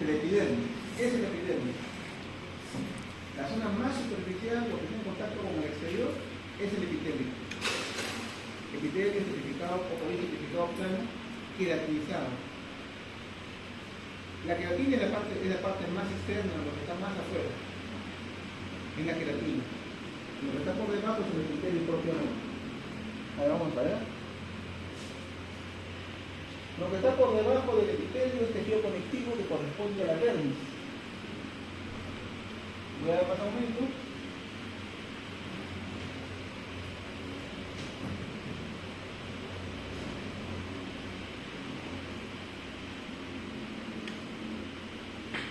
de la epidermis. ¿Qué es la epidermis? La zona más superficial, lo que tiene contacto con el exterior, es el epitelio. Epitelio certificado, o certificado plano, queratinizado. La queratina es la parte más externa, lo que está más afuera. Es la queratina. Lo que está por debajo es el epitelio propiamente. Ahora vamos a ver. Lo que está por debajo del epitelio es tejido conectivo que corresponde a la dermis. Voy a dar más aumento.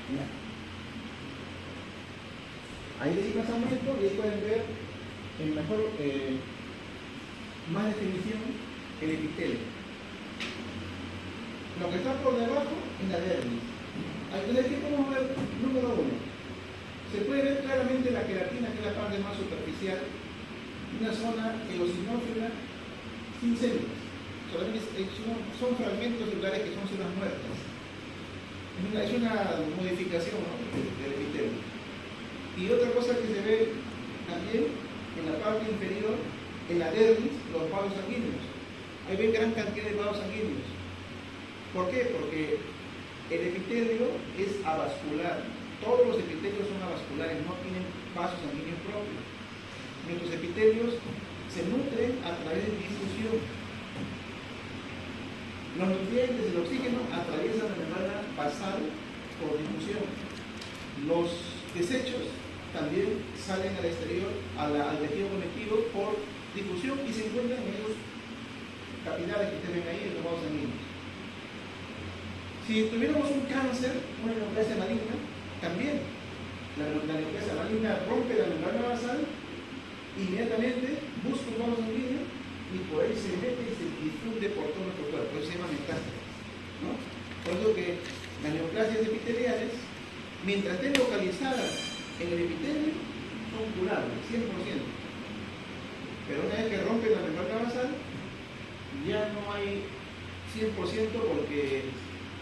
Ya. Ahí le di más aumento y ahí pueden ver en mejor, más definición el epitelio. Lo que está por debajo es la dermis. Aquí podemos ver, número 1. Se puede ver claramente la queratina, que es la parte más superficial, una zona eosinófila sin células. Solamente son fragmentos celulares que son células muertas. Es una modificación, ¿no?, del epitelio. Y otra cosa que se ve también en la parte inferior, en la dermis, los vasos sanguíneos. Ahí ven gran cantidad de vasos sanguíneos. ¿Por qué? Porque el epitelio es avascular. Todos los epitelios son avasculares, no tienen vasos sanguíneos propios. Nuestros epitelios se nutren a través de difusión. Los nutrientes del oxígeno atraviesan la membrana basal por difusión. Los desechos también salen al exterior, al tejido conectivo, por difusión y se encuentran en esos capilares que ustedes ven ahí, en los vasos sanguíneos. Si tuviéramos un cáncer, una neoplasia maligna, también la neoplasia maligna rompe la membrana basal, inmediatamente busca un vaso sanguíneo y por ahí se mete y se difunde por todo nuestro cuerpo. Eso se llama metástasis, ¿no? Por eso que las neoplasias epiteliales, mientras estén localizadas en el epitelio, son curables, 100%. Pero una vez que rompen la membrana basal, ya no hay 100% porque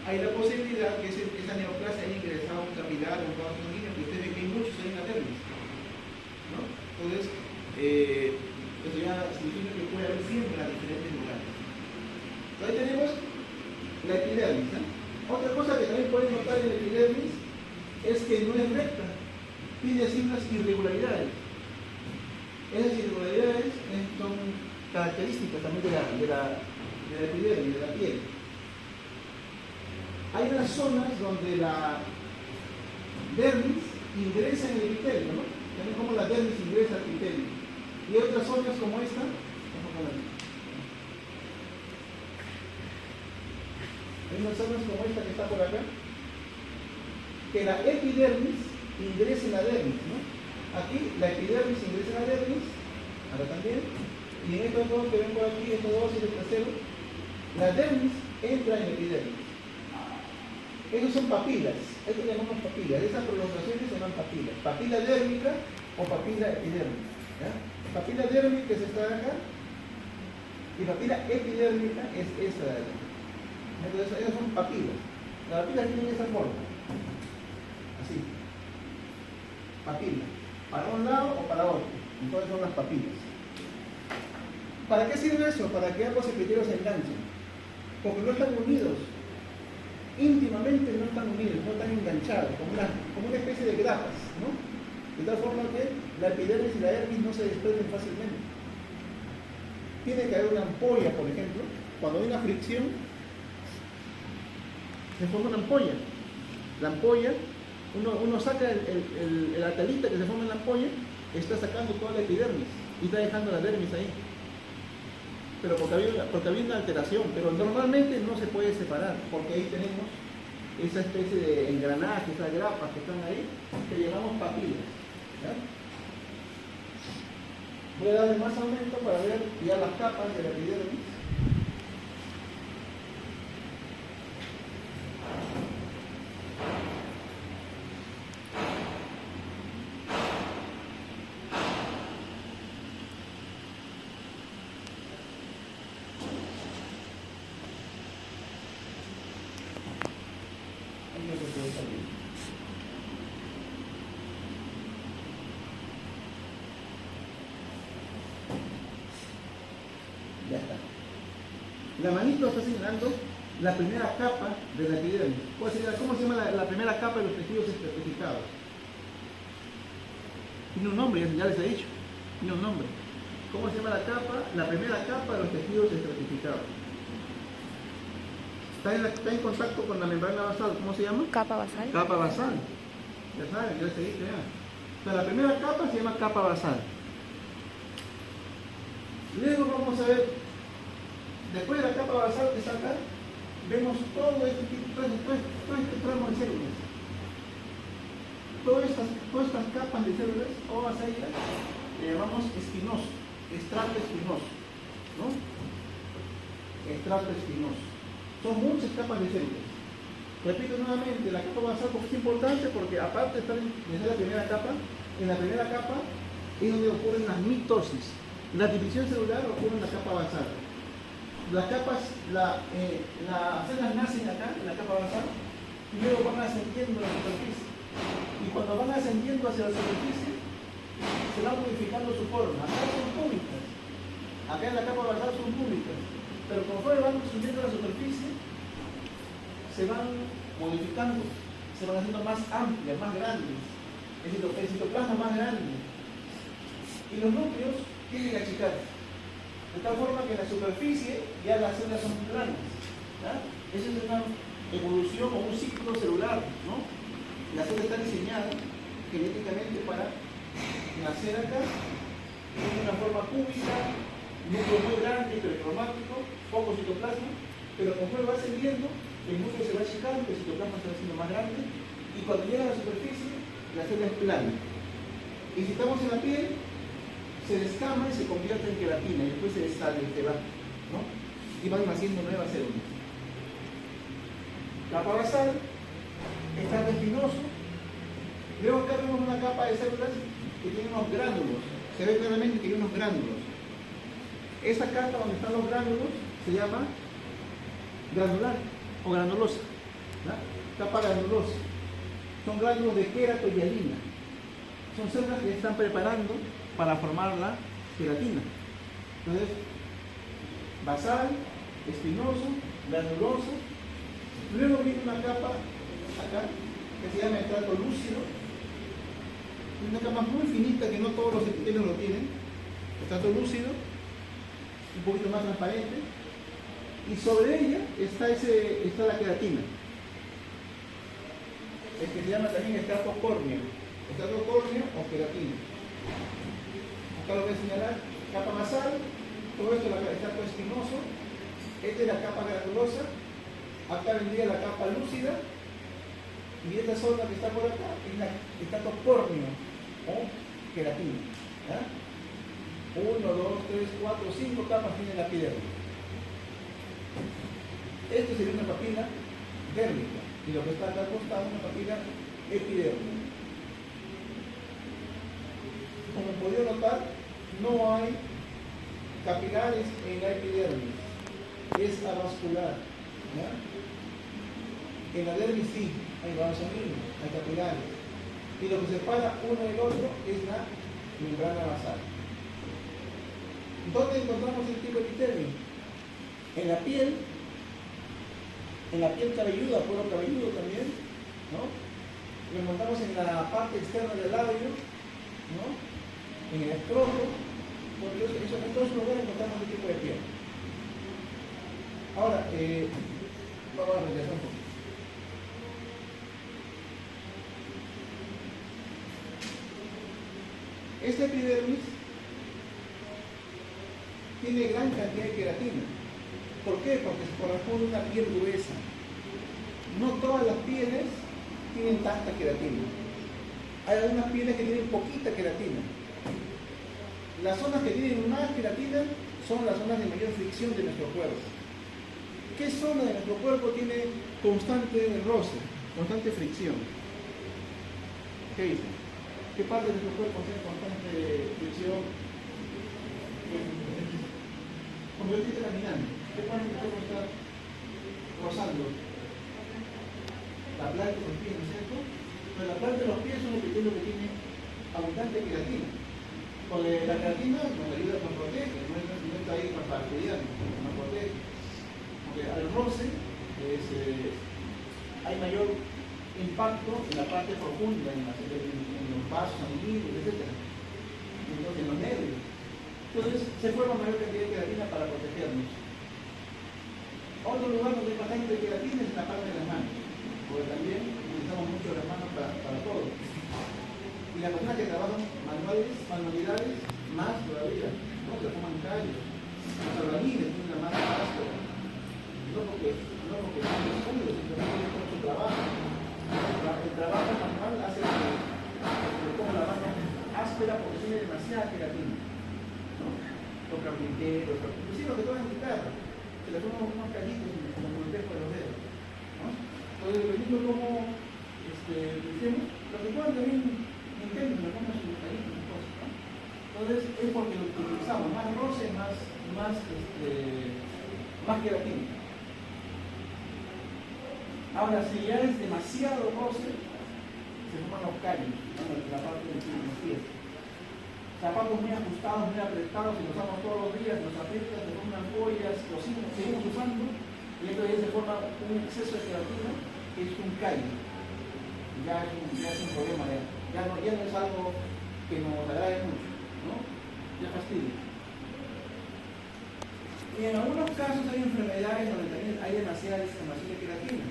hay la posibilidad que esa neoplasia haya ingresado a un capilar, un vaso sanguíneo, que ustedes ven que hay muchos ahí en la dermis, ¿no? Entonces, eso ya significa que puede haber siempre a diferentes lugares. Entonces, ahí tenemos la epidermis, ¿no? Otra cosa que también pueden notar en la epidermis es que no es recta, tiene así unas irregularidades. Esas irregularidades son características también de la epidermis, de la piel. Hay unas zonas donde la dermis ingresa en el epitelio, ¿no? También como la dermis ingresa al epitelio. Y hay otras zonas como esta. Hay unas zonas como esta que está por acá, que la epidermis ingresa en la dermis, ¿no? Aquí la epidermis ingresa en la dermis, acá también, y en estos dos que ven por aquí, estos dos y el tercero, la dermis entra en la epidermis. Esos son papilas, esto le llamamos papilas, esas prolongaciones se llaman papilas, papila dérmica o papila epidérmica, ¿ya? Papila dérmica es esta de acá y papila epidérmica es esta de acá. Entonces esas son papilas. Las papilas tienen esa forma, así, papila, para un lado o para otro, entonces son las papilas. ¿Para qué sirve eso? Para que ambos epitelios se enganchen, porque no están unidos. Íntimamente no están unidos, no están enganchados, como una especie de grapas, ¿no? De tal forma que la epidermis y la dermis no se desprenden fácilmente. Tiene que haber una ampolla, por ejemplo, cuando hay una fricción, se forma una ampolla. La ampolla, uno saca la telita que se forma en la ampolla, está sacando toda la epidermis y está dejando la dermis ahí. Pero porque había una alteración, pero normalmente no se puede separar, porque ahí tenemos esa especie de engranaje, esas grapas que están ahí, que llamamos papilas, ¿ya? Voy a darle más aumento para ver ya las capas de la epidermis. No se puede salir. La manito está señalando la primera capa de la epidermis. ¿Cómo se llama la primera capa de los tejidos estratificados? Tiene un nombre, ya les he dicho. Tiene un nombre. ¿Cómo se llama la capa? La primera capa de los tejidos estratificados. Está en contacto con la membrana basal. ¿Cómo se llama? Capa basal. Capa basal. Ya saben, ya les he dicho ya. O sea, la primera capa se llama capa basal. Luego vamos a ver, después de la capa basal que está acá, vemos todo este tramo de células. Todas estas capas de células, todas ellas, le llamamos espinoso, estrato espinoso, ¿no? Estrato espinoso. Son muchas capas de células. Repito nuevamente, la capa basal porque es importante, porque aparte de estar en la primera capa, en la primera capa es donde ocurren las mitosis. La división celular ocurre en la capa basal. Las capas, las células nacen acá, en la capa basal, y luego van ascendiendo a la superficie. Y cuando van ascendiendo hacia la superficie, se van modificando su forma. Acá son cúbicas. Acá en la capa basal son cúbicas. Pero conforme van subiendo a la superficie, se van modificando, se van haciendo más amplias, más grandes. El citoplasma más grande. Y los núcleos tienen que achicar. De tal forma que en la superficie ya las células son planas. ¿Ya? Esa es una evolución o un ciclo celular, ¿no? La célula está diseñada genéticamente para nacer acá, tiene una forma cúbica, núcleo muy grande, hipercromático, poco citoplasma, pero conforme va ascendiendo, el núcleo se va achicando, el citoplasma se va haciendo más grande, y cuando llega a la superficie, la célula es plana. Y si estamos en la piel, se descama y se convierte en queratina, y después se desale y se va, ¿no? Y van naciendo nuevas células. Capa basal, estrato espinoso. Luego acá vemos una capa de células que tiene unos gránulos. Se ve claramente que tiene unos gránulos. Esa capa donde están los gránulos se llama granular o granulosa. ¿No? Capa granulosa. Son gránulos de queratohialina. Son células que están preparando para formar la queratina. Entonces, basal, espinoso, granuloso. Luego viene una capa acá que se llama estrato lúcido. Una capa muy finita que no todos los epitelios lo tienen. Estrato lúcido, un poquito más transparente. Y sobre ella está la queratina. El que se llama también estrato córneo. Estrato córneo o queratina. Acá lo voy a señalar. Capa basal, todo esto es el estrato espinoso. Esta es la capa granulosa. Acá vendría la capa lúcida. Y esta zona que está por acá es el estrato córneo o queratina. ¿Ya? 1, 2, 3, 4, 5 capas tiene la epidermis. Esto sería una papila dérmica. Y lo que está acá al costado es una papila epidérmica. Como podéis notar, no hay capilares en la epidermis. Es avascular. ¿Ya? En la dermis sí, hay vasos sanguíneos, hay capilares. Y lo que separa uno del otro es la membrana basal. ¿Dónde encontramos el tipo epitelio? En la piel cabelluda, cuero cabelludo también, ¿no? Lo encontramos en la parte externa del labio, ¿no? En el escroto, porque en todos los lugares encontramos este tipo de piel. Ahora, vamos a regresar un poquito. Esta epidermis tiene gran cantidad de queratina. ¿Por qué? Porque se corresponde a una piel gruesa. No todas las pieles tienen tanta queratina. Hay algunas pieles que tienen poquita queratina. Las zonas que tienen más queratina son las zonas de mayor fricción de nuestro cuerpo. ¿Qué zona de nuestro cuerpo tiene constante roce, constante fricción? ¿Qué dicen? ¿Qué parte de nuestro cuerpo tiene constante fricción? Cuando yo estoy caminando, ¿qué parte de nuestro cuerpo está rozando? La planta de los pies, ¿no es cierto? Pero la planta de los pies es un epitelio que tiene abundante queratina. Porque la queratina nos ayuda, nos protege, no está ahí para fastidiarnos, nos protege. porque al roce hay mayor impacto en la parte profunda, en los vasos sanguíneos, etc. Entonces, en los nervios. Entonces, se forma mayor cantidad de queratina para protegernos. Otro lugar donde hay bastante queratina es en la parte de las manos, porque también utilizamos mucho las manos para todo. Y las personas que trabajan manualidades, más todavía, ¿no? Que toman callos, los albañiles tienen la mano áspera, no porque son descuidos, simplemente por su trabajo. El trabajo manual hace que le ponga la mano áspera porque tiene demasiada queratina, ¿no? Los carpinteros, inclusive los que tocan guitarra, se le ponen unos callitos como el espejo de los dedos, ¿no? Entonces, dependiendo cómo decimos, los que puedan también Nintendo le ponen sus callitos y cosas, ¿no? Entonces, es porque lo utilizamos más roce, más queratina. Ahora, si ya es demasiado roce, se forman los callos, ¿no? En la parte de los pies. Zapatos muy ajustados, muy apretados, si los usamos todos los días, nos afecta, se forman ampollas, los seguimos usando, y entonces se forma un exceso de queratina, que es un callo. Ya es un problema, ya no es algo que nos agrade mucho, ¿no? Ya fastidia. Y en algunos casos hay enfermedades donde también hay demasiada descamación de queratina.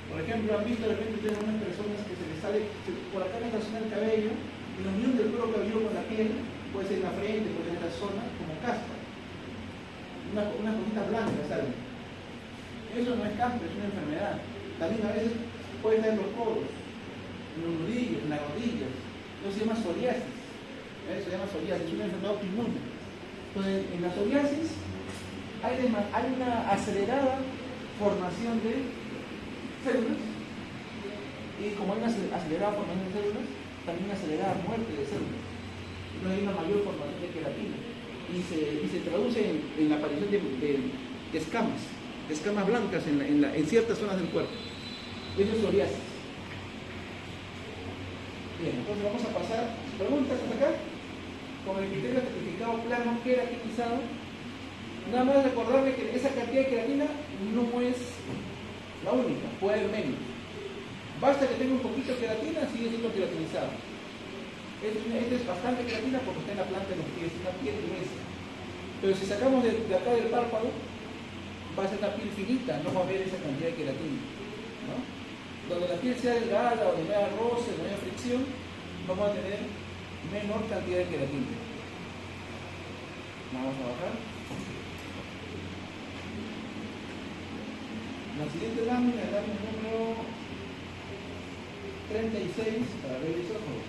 Por ejemplo, han visto de repente ustedes algunas personas que se les sale por acá en la zona del cabello, y la unión del cuero cabelludo con la piel, puede ser en la frente, puede ser en la zona, como caspa. Unas cositas blancas salen. Eso no es caspa, es una enfermedad. También a veces puede estar en los codos, en los nudillos, en las rodillas. Eso se llama psoriasis. Eso se llama psoriasis, es una enfermedad autoinmune. Entonces, en la psoriasis hay una acelerada formación de células, y como hay una acelerada formación de células, también una acelerada muerte de células. Entonces hay una mayor formación de queratina y se traduce en la aparición de escamas blancas en ciertas zonas del cuerpo. Eso es psoriasis. Bien, entonces vamos a pasar preguntas hasta acá. Con el criterio certificado plano queratinizado, nada más recordarle que esa cantidad de queratina no es la única, puede haber menos. Basta que tenga un poquito de queratina, sigue siendo queratinizado. Esta es bastante queratina porque está en la planta de los pies, es una piel gruesa. Pero si sacamos de acá del párpado, va a ser una piel finita, no va a haber esa cantidad de queratina, ¿no? Donde la piel sea delgada, donde no haya roce, no haya fricción, vamos a tener menor cantidad de queratina. Vamos a bajar. La siguiente lámina es la lámina número 36 para ver el ojos.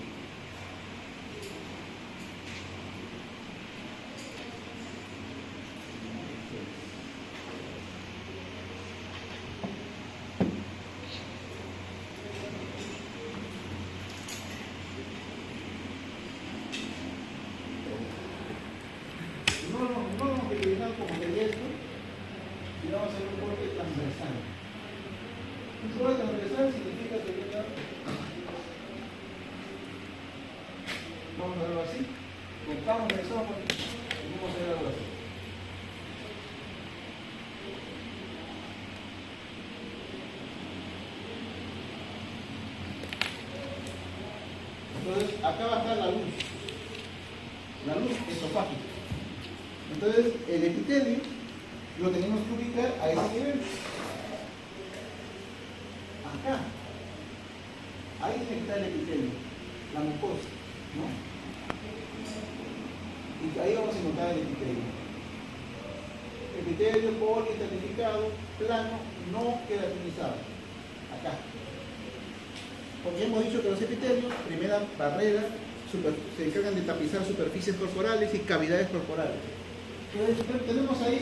No vamos a utilizar como de esto, y vamos a hacer un corte transversal. Un corte transversal significa que vamos a verlo así, cortamos el esófago y vamos a hacer algo así. Entonces, acá va a estar la luz esofágica. Entonces, el epitelio lo tenemos que ubicar a ese nivel. Acá. Ahí tiene que estar el epitelio, la mucosa, ¿no? Y ahí vamos a encontrar el epitelio. Epitelio poliestratificado, plano, no queratinizado. Acá. Porque hemos dicho que los epitelios, primera barrera, se encargan de tapizar superficies corporales y cavidades corporales. Entonces, tenemos ahí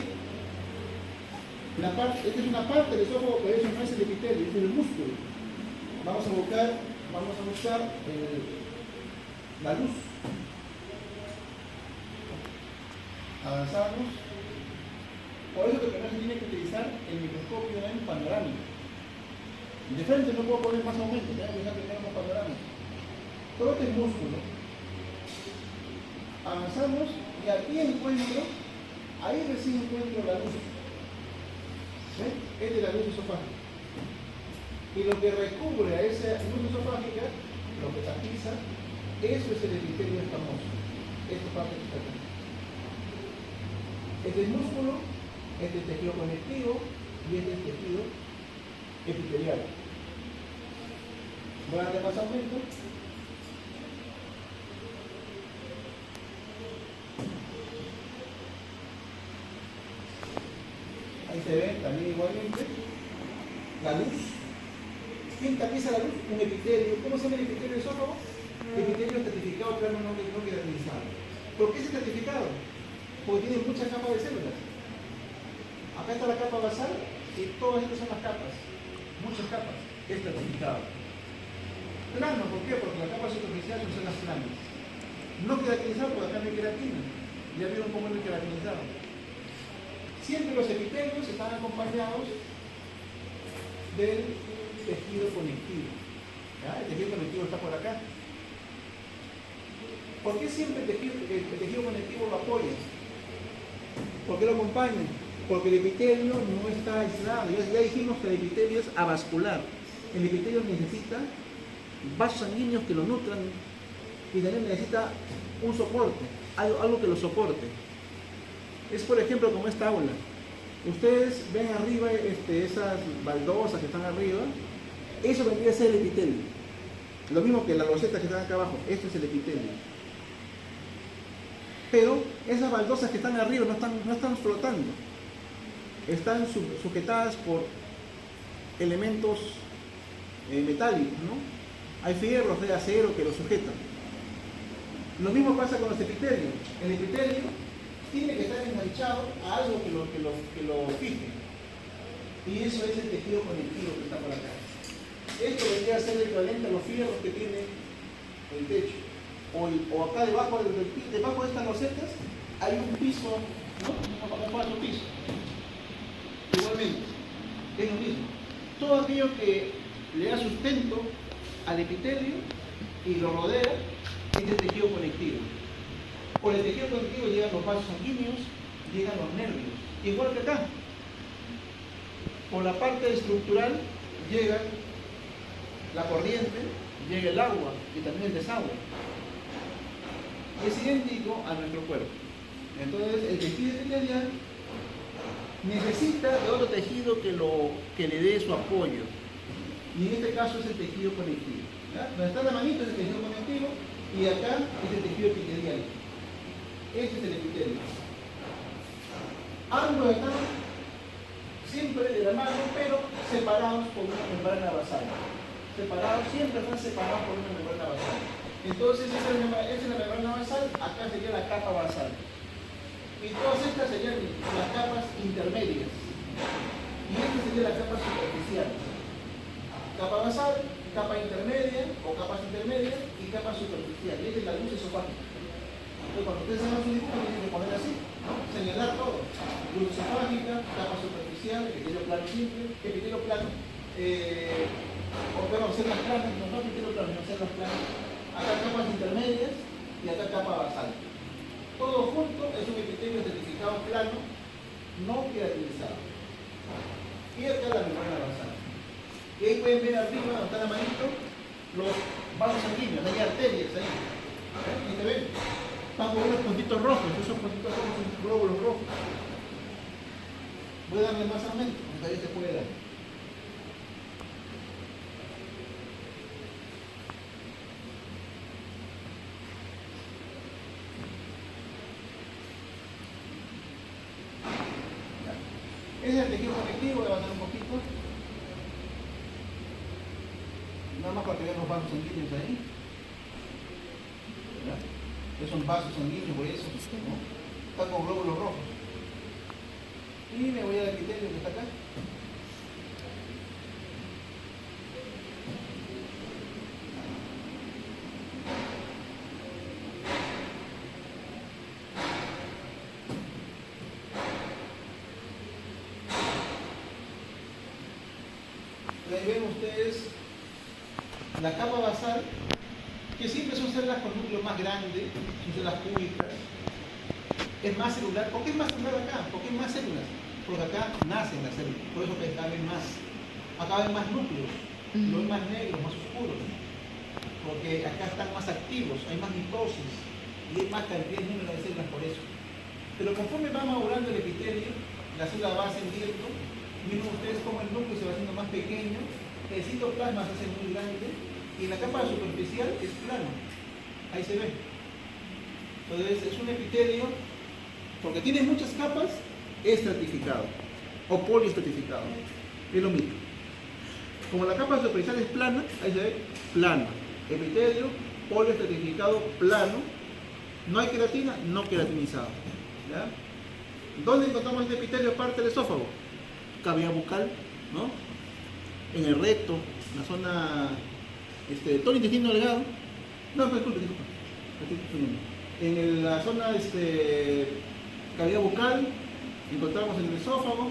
esta es una parte del esófago, pero eso no es el epitelio, es el músculo. Vamos a buscar la luz. Avanzamos. Por eso que primero se tiene que utilizar el microscopio en panorámico. De frente no puedo poner más aumento, tengo que usar primero un panorámico. Todo este es músculo. Avanzamos y aquí encuentro, ahí recién encuentro la luz. ¿Ven? Esta es la luz esofágica. Y lo que recubre a esa luz esofágica, lo que tapiza, eso es el epitelio escamoso. Esta parte que está aquí. Este es músculo, este es tejido conectivo y este es tejido epitelial. Voy a darle más aumento. Ahí se ve también igualmente la luz. ¿Quién tapiza la luz? Un epitelio. ¿Cómo se llama el epitelio esófago? Epitelio estratificado plano no queratinizado. ¿Por qué es estratificado? Porque tiene muchas capas de células. Acá está la capa basal y todas estas son las capas. Muchas capas. Estratificado. Plano, ¿por qué? Porque la capa superficial son las planas. No queratinizado porque acá no hay queratina. Ya vieron cómo es el queratinizado. Siempre los epitelios están acompañados del tejido conectivo. ¿Ya? El tejido conectivo está por acá. ¿Por qué siempre el tejido conectivo lo apoya? ¿Por qué lo acompaña? Porque el epitelio no está aislado. Ya dijimos que el epitelio es avascular. El epitelio necesita vasos sanguíneos que lo nutran y también necesita un soporte, algo que lo soporte. Es por ejemplo como esta aula. Ustedes ven arriba esas baldosas que están arriba, eso vendría a ser el epitelio. Lo mismo que las losetas que están acá abajo, esto es el epitelio. Pero esas baldosas que están arriba no están flotando, están sujetadas por elementos metálicos, ¿no? Hay fierros de acero que lo sujetan. Lo mismo pasa con los epitelios. El epitelio tiene que estar enganchado a algo que lo fije. Y eso es el tejido conectivo que está por acá. Esto vendría a ser el equivalente a los fierros que tiene el techo. O acá debajo de estas losetas hay un piso, ¿no? Un cuarto piso. Igualmente, es lo mismo. Todo aquello que le da sustento al epitelio y lo rodea es el tejido conectivo. Por el tejido conectivo llegan los vasos sanguíneos, llegan los nervios, igual que acá. Por la parte estructural llega la corriente, llega el agua y también el desagüe. Es idéntico a nuestro cuerpo. Entonces el tejido epitelial necesita de otro tejido que le dé su apoyo. Y en este caso es el tejido conectivo. ¿Ya? Donde está la manito es el tejido conectivo y acá es el tejido epitelial. Este es el epitelio. Ambos están siempre de la mano, pero separados por una membrana basal. Siempre están separados por una membrana basal. Entonces, esta es la membrana basal, acá sería la capa basal. Y todas estas serían las capas intermedias. Y esta sería la capa superficial. Capa basal, capa intermedia o capas intermedias y capa superficial. Y esta es la luz esofágica. Entonces, cuando ustedes hagan su dibujo, tienen que poner así, ¿no? Señalar todo. Luz esofágica, capa superficial, epitelio plano simple, epitelio plano, células planas, no epitelio plano, no células planas. Acá capas intermedias y acá capa basal. Todo junto es un epitelio estratificado plano, no queratinizado. Y acá la membrana basal. Y ahí pueden ver arriba, donde está la manito, los vasos sanguíneos, hay arterias ahí. ¿Sí te ven? Están con unos puntitos rojos, esos puntitos rojos son glóbulos rojos. Voy a darle más aumento, hasta ahí se puede dar. Ese es el tejido conectivo, voy a levantar un poquito. Nada más para que vean los vasos sanguíneos ahí. ¿Verdad? Estos son vasos sanguíneos, por eso, ¿no? Están con glóbulos rojos. Y me voy al epitelio que está acá. Ahí ven ustedes la capa basal, que siempre son células con núcleo más grande, son células cúbicas. Es más celular. ¿Por qué es más celular acá? ¿Por qué hay más células? Porque acá nacen las células, por eso que caben más. Acá ven más núcleos, lo ven más negros, más oscuros. Porque acá están más activos, hay más mitosis y hay más cantidad de número de células por eso. Pero conforme va madurando el epitelio, la célula va ascendiendo, miren ustedes cómo el núcleo se va haciendo más pequeño, el citoplasma se hace muy grande y la capa superficial es plana. Ahí se ve. Entonces es un epitelio, porque tiene muchas capas, estratificado o poliestratificado. Es lo mismo. Como la capa superficial es plana, ahí se ve plano. Epitelio poliestratificado plano. No hay queratina, no queratinizado. ¿Ya? ¿Dónde encontramos este epitelio aparte del esófago? Cavidad bucal, ¿no? En el recto, en la zona, todo el intestino delgado. No, disculpe. En la zona, cavidad bucal, encontramos en el esófago,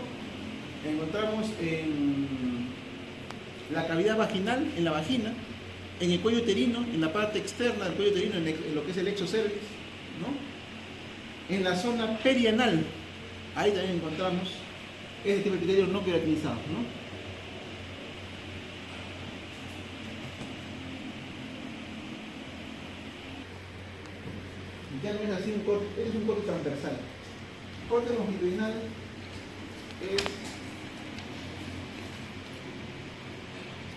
encontramos en la cavidad vaginal, en la vagina, en el cuello uterino, en la parte externa del cuello uterino, en lo que es el lecho cervix, ¿no? En la zona perianal, ahí también encontramos este tipo de epitelio no queratinizado, ¿no? Ya no es así un corte, es un corte transversal. Corte longitudinal es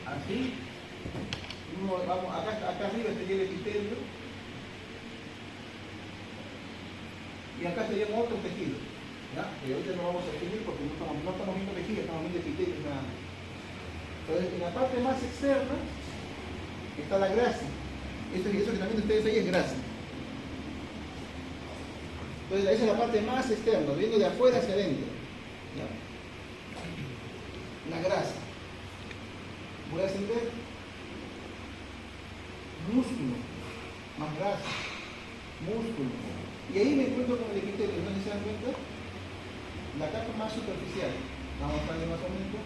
así. Vamos, acá arriba sería el epitelio y acá serían otros tejidos, ¿ya? Que ahorita no vamos a definir porque no estamos viendo tejidos, estamos viendo epitelios nada más. Entonces, en la parte más externa está la grasa. Eso que también ustedes ahí es grasa. Entonces, esa es la parte más externa, viendo de afuera hacia adentro, ¿ya? La grasa. Voy a ascender músculo, más grasa, músculo. Y ahí me encuentro con el epitelio. Entonces, ¿se dan cuenta? La capa más superficial. Vamos a darle más aumento.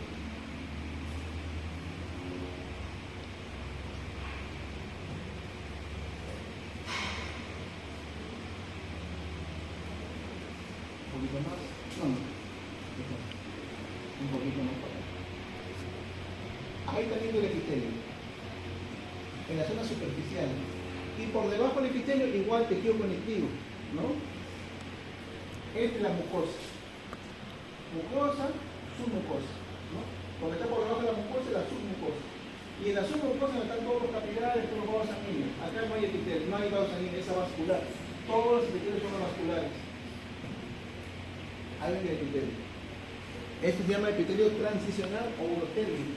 Un poquito más. No. Un poquito más para acá. Ahí está viendo el epitelio. En la zona superficial. Y por debajo del epitelio igual tejido conectivo, ¿no? Esta es la mucosa. Mucosa, submucosa, ¿no? Cuando está por debajo de la mucosa es la submucosa. Y en la submucosa están todos los capilares, todos los vasos sanguíneos. Acá no hay epitelio, no hay vasos sanguíneos, es vascular. Todos los epitelios son vasculares. Ahí viene el epitelio. Esto se llama epitelio transicional o urotélmico.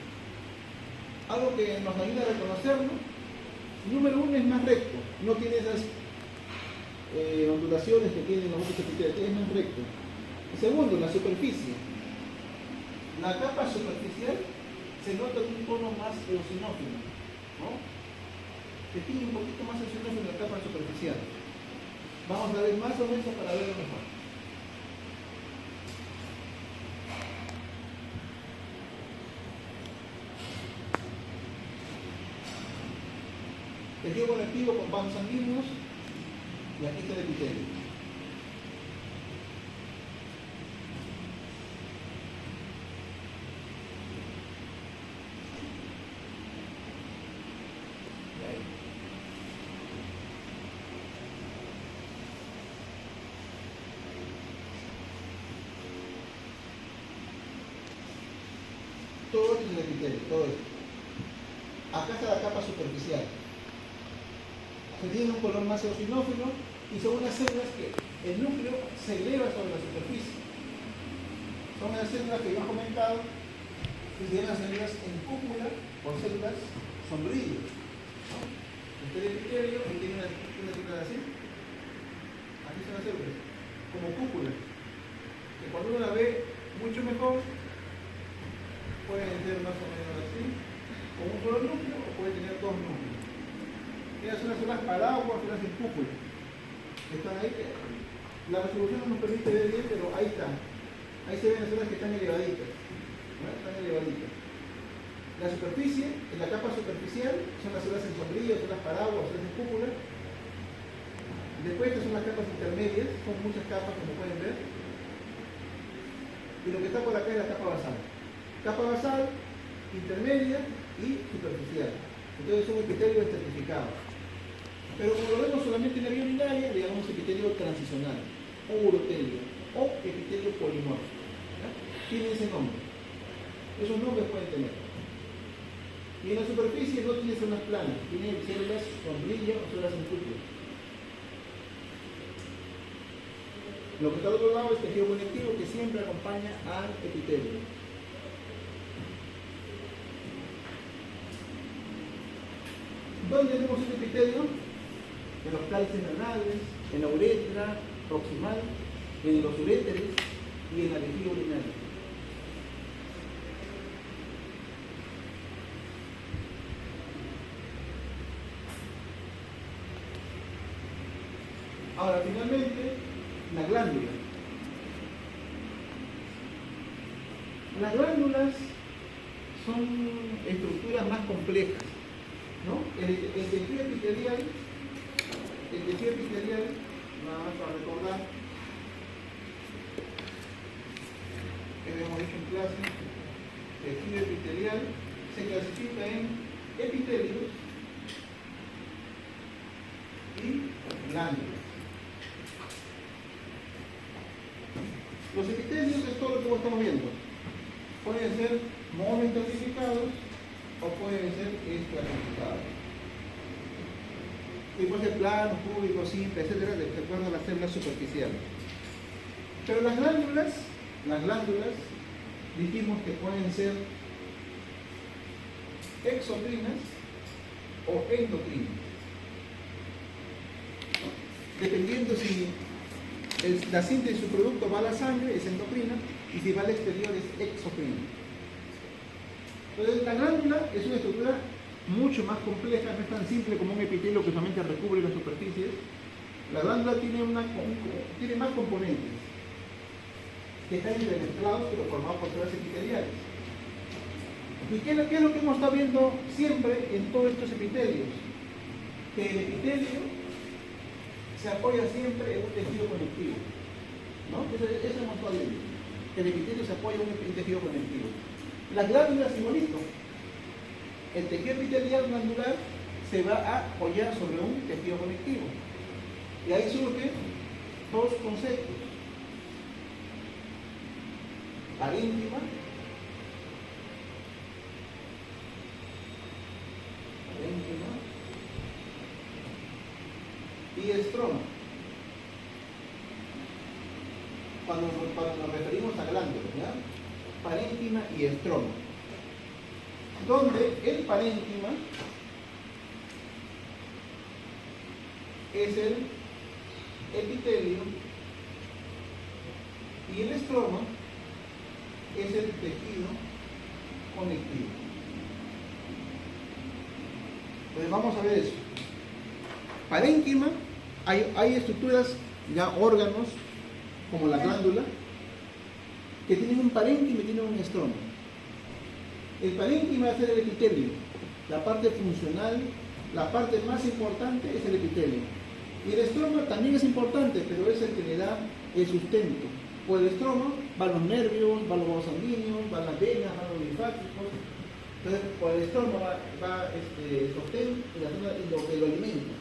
Algo que nos ayuda a reconocerlo. Número uno, es más recto, no tiene esas ondulaciones que tienen los otros epitelios, es más recto. Y segundo, la superficie. La capa superficial se nota un tono más eosinófilo, ¿no? Se tiene un poquito más eosinófilo en la capa superficial. Vamos a ver más o menos para verlo mejor. Tejido conectivo con vasos sanguíneos y aquí está el epitelio. Todo esto es el epitelio, todo esto. Acá está la capa superficial. Se tiene un color más eosinófilo y son unas células que el núcleo se eleva sobre la superficie. Son unas células que yo he comentado que se llaman células en cúpula o células sombrillo. Este es el epitelio y tiene una célula así. Aquí son las células, como cúpula. Que cuando uno la ve mucho mejor, pueden ser más o menos así, con un solo núcleo o puede tener dos núcleos. Estas son las células paraguas, células en cúpula. Están ahí. La resolución no nos permite ver bien, pero ahí están. Ahí se ven las células que están elevaditas. ¿No? Están elevaditas. La superficie, en la capa superficial, son las células en sombrillo, células paraguas, células en cúpula. Después estas son las capas intermedias, son muchas capas como pueden ver. y lo que está por acá es la capa basal. Capa basal, intermedia y superficial. Entonces es un epitelio estratificado. Pero como lo vemos solamente en la vía urinaria, le llamamos epitelio transicional, o urotelio, o epitelio polimorfo. ¿Ya? Tiene ese nombre. Esos nombres pueden tener. Y en la superficie no tiene células planas, tiene células con brillo o células en núcleo. Lo que está al otro lado es tejido conectivo que siempre acompaña al epitelio. ¿Dónde tenemos este epitelio? En los cálices renales, en la uretra proximal, en los uréteres y en la vejiga urinaria. Ahora, finalmente, la glándula. Las glándulas son estructuras más complejas, ¿no? El tejido epitelial, nada más para recordar, que habíamos dicho en clase, tejido epitelial se clasifica en epitelios y glándulas. Los epitelios es todo lo que estamos viendo. Pueden ser monoestratificados o pueden ser estratificados. Y puede ser plano, cúbico, simple, etcétera, de acuerdo a las células superficiales. Pero las glándulas dijimos que pueden ser exocrinas o endocrinas. Dependiendo si la síntesis de su producto va a la sangre, es endocrina, y si va al exterior es exocrina. Entonces la glándula es una estructura mucho más compleja, no es tan simple como un epitelio que solamente recubre las superficies. La glándula tiene más componentes que están entremezclados pero formados por células epiteliales. ¿Y qué es lo que hemos estado viendo siempre en todos estos epitelios? Que el epitelio se apoya siempre en un tejido conectivo, ¿no? Eso hemos estado viendo. El epitelio se apoya en un tejido conectivo. Las glándulas igualito. El tejido epitelial glandular se va a apoyar sobre un tejido conectivo. Y ahí surgen dos conceptos. Parénquima y estroma. Cuando nos referimos a glándulas, ¿ya? Parénquima y estroma. Donde el parénquima es el epitelio y el estroma es el tejido conectivo. Pues vamos a ver eso. Parénquima, hay estructuras, ya órganos, como la glándula, que tienen un parénquima y tienen un estroma. El parénquima es el epitelio, la parte funcional, la parte más importante es el epitelio. Y el estroma también es importante, pero es el que le da el sustento. Por el estroma van los nervios, van los vasos sanguíneos, van las venas, van los linfáticos. Entonces, por el estroma va el sostén y lo alimenta.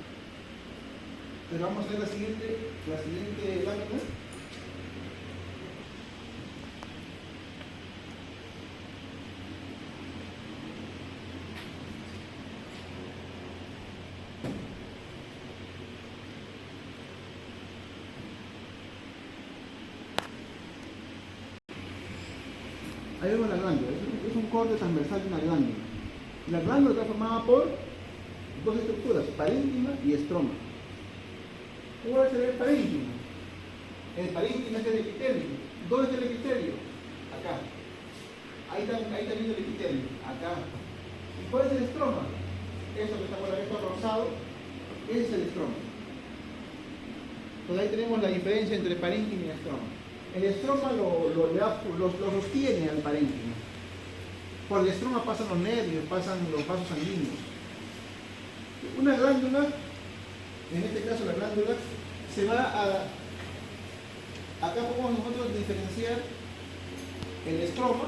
Entonces vamos a ver la siguiente lámina. Ahí vemos la glándula, es un corte transversal de una glándula. La glándula está formada por dos estructuras, parénquima y estroma. ¿Cuál es el parénquima? El parénquima es el epitelio. ¿Dónde está el epitelio? Acá. Ahí está viendo el epitelio, acá. ¿Y cuál es el estroma? Eso que está por aquí, esto rosado, ese es el estroma. Entonces ahí tenemos la diferencia entre parénquima y estroma. El estroma lo sostiene al parénquima. Por el estroma pasan los nervios, pasan los vasos sanguíneos. Una glándula, en este caso la glándula, se va a... Acá podemos nosotros diferenciar el estroma,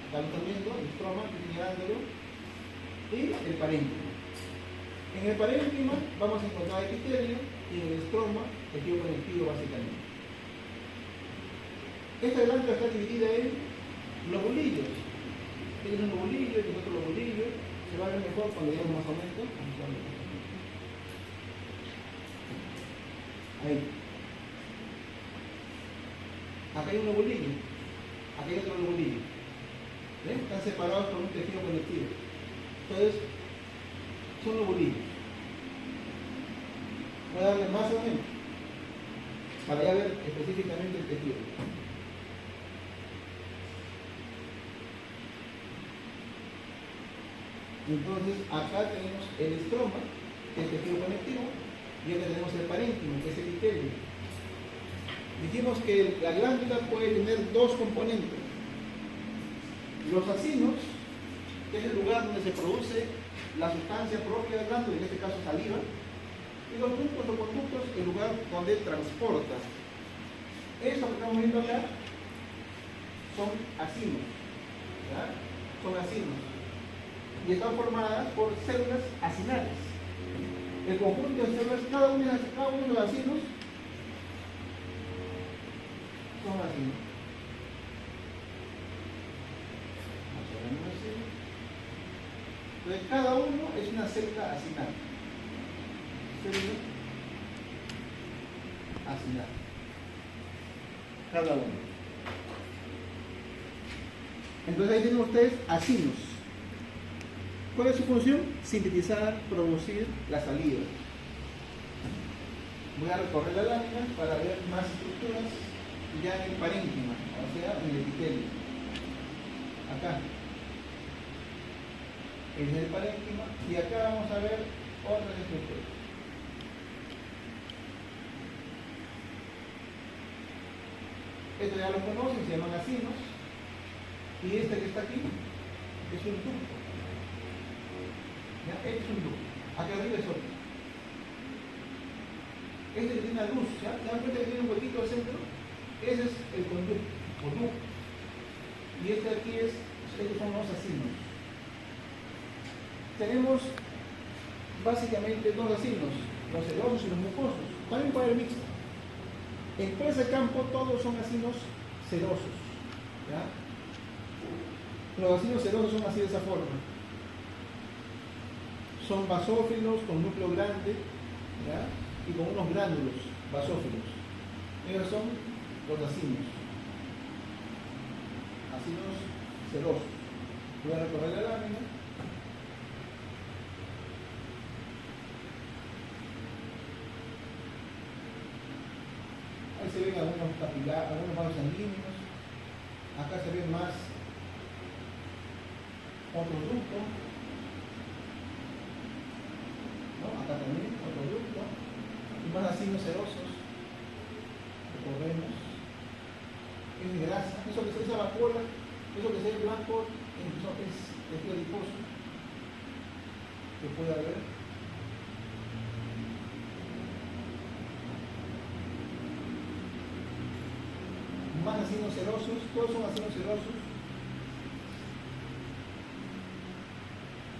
estamos viendo el estroma, mirándolo, y el parénquima. En el parénquima vamos a encontrar epitelio y en el estroma tejido conectivo básicamente. Esta glándula está dividida en lobulillos. Este es un lobulillo, este es otro lobulillo. Se va a ver mejor cuando digamos más aumento. Ahí. Acá hay un lobulillo. Acá hay otro lobulillo. ¿Ven? Están separados por un tejido conectivo. Entonces, son lobulillos. Voy a darle más o menos para ya ver específicamente el tejido. Entonces, acá tenemos el estroma, que es el tejido conectivo, y acá tenemos el parénquima, que es el epitelio. Dijimos que la glándula puede tener dos componentes. Los acinos, que es el lugar donde se produce la sustancia propia de la glándula, en este caso saliva, y los ductos o conductos, el lugar donde transporta. Esto que estamos viendo acá son acinos, ¿ya? Son acinos. Y están formadas por células acinales. El conjunto de células, cada uno de los acinos son acinos. Entonces cada uno es una célula acinal. Célula acinal. Cada uno. Entonces ahí tienen ustedes acinos. ¿Cuál es su función? Sintetizar, producir la saliva. Voy a recorrer la lámina para ver más estructuras ya en el parénquima, o sea, en el epitelio. Acá. Es el parénquima y acá vamos a ver otras estructuras. Estos ya los conocen, se llaman acinos. Y este que está aquí es un ducto. ¿Ya? Este es un ducto. Acá arriba es otro. Este que tiene la luz, ¿ya? ¿Se dan cuenta que tiene un huequito al centro? Ese es el conducto, o ducto. Y este de aquí es, estos son los acinos. Tenemos básicamente dos acinos, los serosos y los mucosos. También puede haber mixto. En todo ese campo todos son acinos serosos. ¿Ya? Los acinos serosos son así de esa forma. Son basófilos con núcleo grande, ¿ya? Y con unos gránulos basófilos. Ellos son los acinos. Acinos serosos. Voy a recorrer la lámina. Ahí se ven algunos capilares, algunos vasos sanguíneos. Acá se ven más otro ducto. ¿No? Acá también otro ducto. Y más acinos serosos. Recorremos. Es de grasa. Eso que se esa vapor, eso que se ve blanco, es tejido adiposo. Que puede haber. Más acinos serosos, todos son acinos serosos.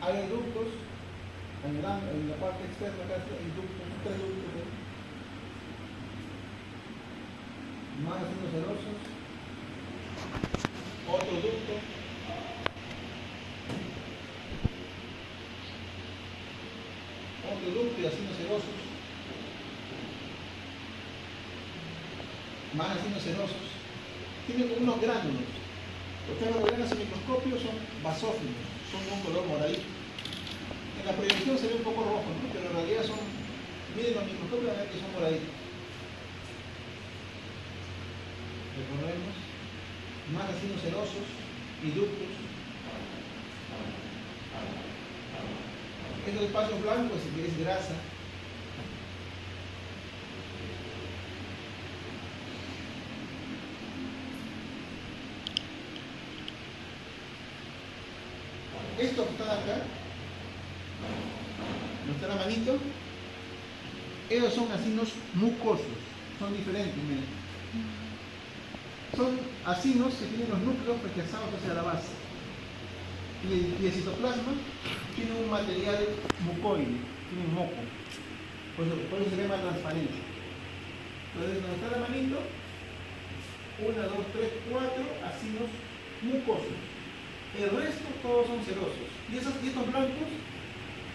Hay ductos, en la parte externa acá hay ductos, tres ductos. Más acinos serosos. Otro ducto. Otro ducto y acinos serosos. Más acinos serosos. Tienen como unos gránulos. Ustedes lo ven en el microscopio, son basófilos, son de un color moradito. En la proyección se ve un poco rojo, ¿no? Pero en realidad son, miren los microscopios, van a ver que son moraditos. Recorremos más acinos serosos y ductos. Estos espacios blancos es grasa. Estos que están acá, no está la manito, ellos son acinos mucosos, son diferentes, miren. son acinos que tienen los núcleos rechazados hacia la base. Y el citoplasma tiene un material mucoide, tiene un moco. Por eso se llama transparencia. Entonces, donde está la manito, 1, 2, 3, 4 acinos mucosos. El resto todos son serosos. Y estos blancos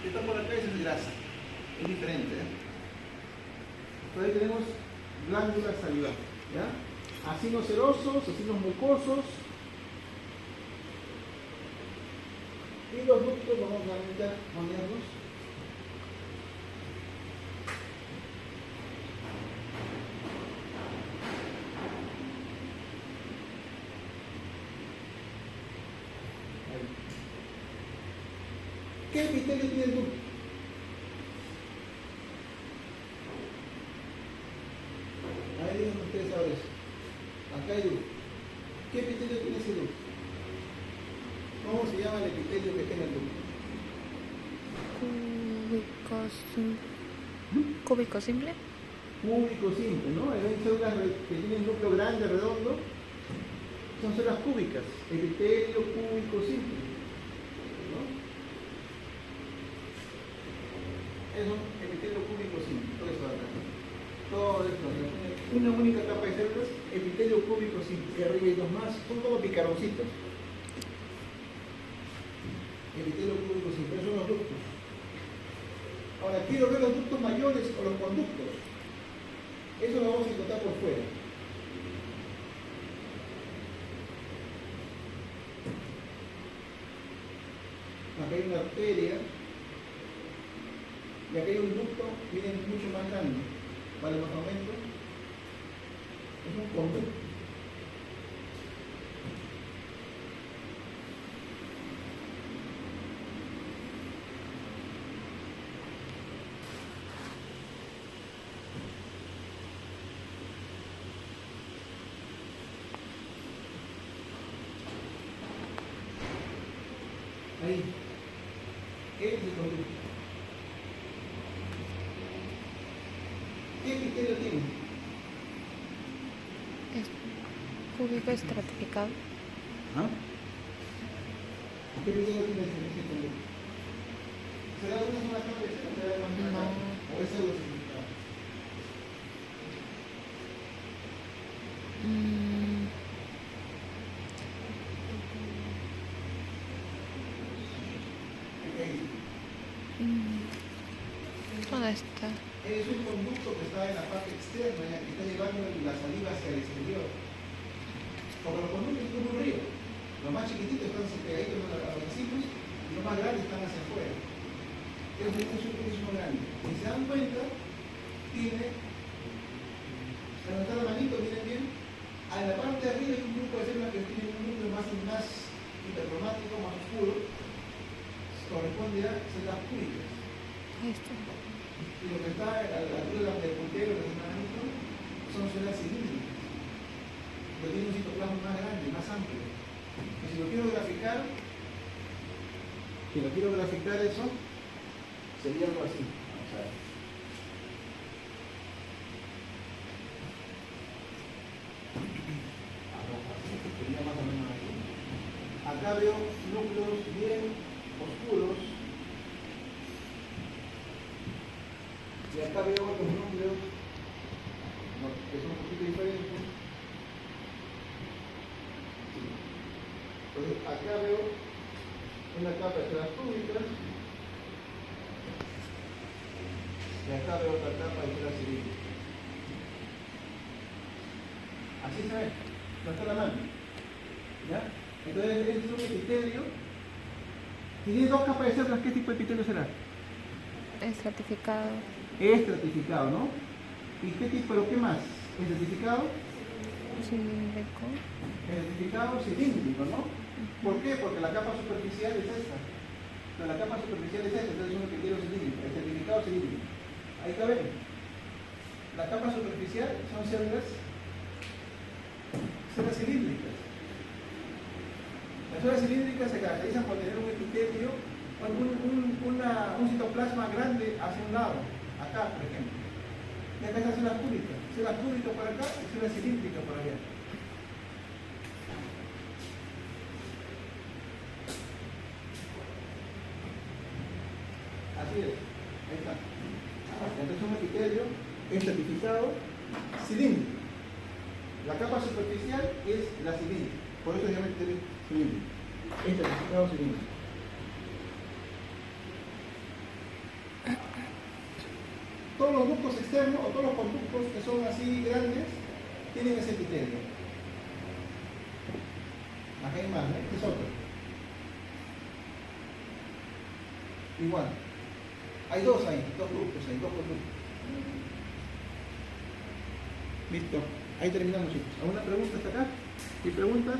que están por acá, esa es grasa. Es diferente. Entonces ahí tenemos glándulas salivales. ¿Ya? Acinos serosos, acinos mucosos. Y los ductos vamos a intentar ponerlos. ¿Qué epitelio tiene el ducto? Ahí díganme ustedes ahora eso. Acá hay ducto. ¿Qué epitelio tiene ese ducto? ¿Cómo se llama el epitelio que tiene el ducto? Cúbico simple. Cúbico simple, ¿no? Hay células que tienen núcleo grande, redondo. Son células cúbicas. Epitelio cúbico simple. Es un epitelio cúbico simple, todo eso acá. Todo esto, una única capa de células, epitelio cúbico simple, y arriba hay dos más, son como picaroncitos. Epitelio cúbico simple, esos son los ductos. Ahora quiero ver los ductos mayores o los conductos. Eso lo vamos a encontrar por fuera. Acá hay una arteria. Y aquí hay un ducto, viene mucho más grande, para los aumentos, es un conducto. Ahí, este es el conducto. ¿Qué epitelio tiene? Es cúbico estratificado. ¿Ah? ¿Qué epitelio tiene ese conducto? ¿Será una sola capa? No. ¿O es estratificado? ¿Dónde está? Es un conducto que está en la parte externa, que está llevando la saliva hacia el exterior. Porque los conductos son un río. Los más chiquititos están pegaditos a los vecinos y los más grandes están hacia afuera. Es muy grande. Si se dan cuenta, tiene, cuando está la manito, miren bien, a la parte de arriba hay un grupo de células que tienen un núcleo más hipercromático, más oscuro, corresponde a células cúbicas. Ahí está. Y lo que está a la altura del puntero del manito son células cilíndricas. Pero tiene un citoplasma más grande, más amplio. Y si lo quiero graficar, eso, sería algo así. Vamos a ver. Sería más o menos así. Acá veo núcleos bien oscuros. Y acá veo otros núcleos que son un poquito diferentes. Sí. Entonces acá veo una capa de células cúbicas y acá veo otra capa de células cilíndricas. Así se ve, no está la mano. ¿Ya? Entonces este es un epitelio. Si tiene dos capas de células, ¿qué tipo de epitelio será? Estratificado. Estratificado, ¿no? ¿Y qué tipo, pero qué más? ¿Estratificado? Cilíndrico. Estratificado cilíndrico, ¿no? ¿Por qué? Porque la capa superficial es esta. Pero la capa superficial es esta, entonces es un epitelio cilíndrico, estratificado cilíndrico. Ahí cabe. La capa superficial son células cilíndricas. Las células cilíndricas se caracterizan por tener un epitelio, un citoplasma grande hacia un lado, acá por ejemplo. Y acá están células cúbicas por acá y células cilíndricas por allá. Así es. Ahí está. Entonces un epitelio estratificado cilíndrico. La capa superficial es la cilíndrica. Por eso se llama epitelio cilíndrico. Estratificado cilíndrico. Todos los ductos externos o todos los conductos que son así grandes tienen ese epitelio. Acá hay más, ¿no? Este es otro. Igual. Hay dos ductos, hay dos conductos. Listo. Ahí terminamos, chicos. ¿Alguna pregunta hasta acá? ¿Y preguntas?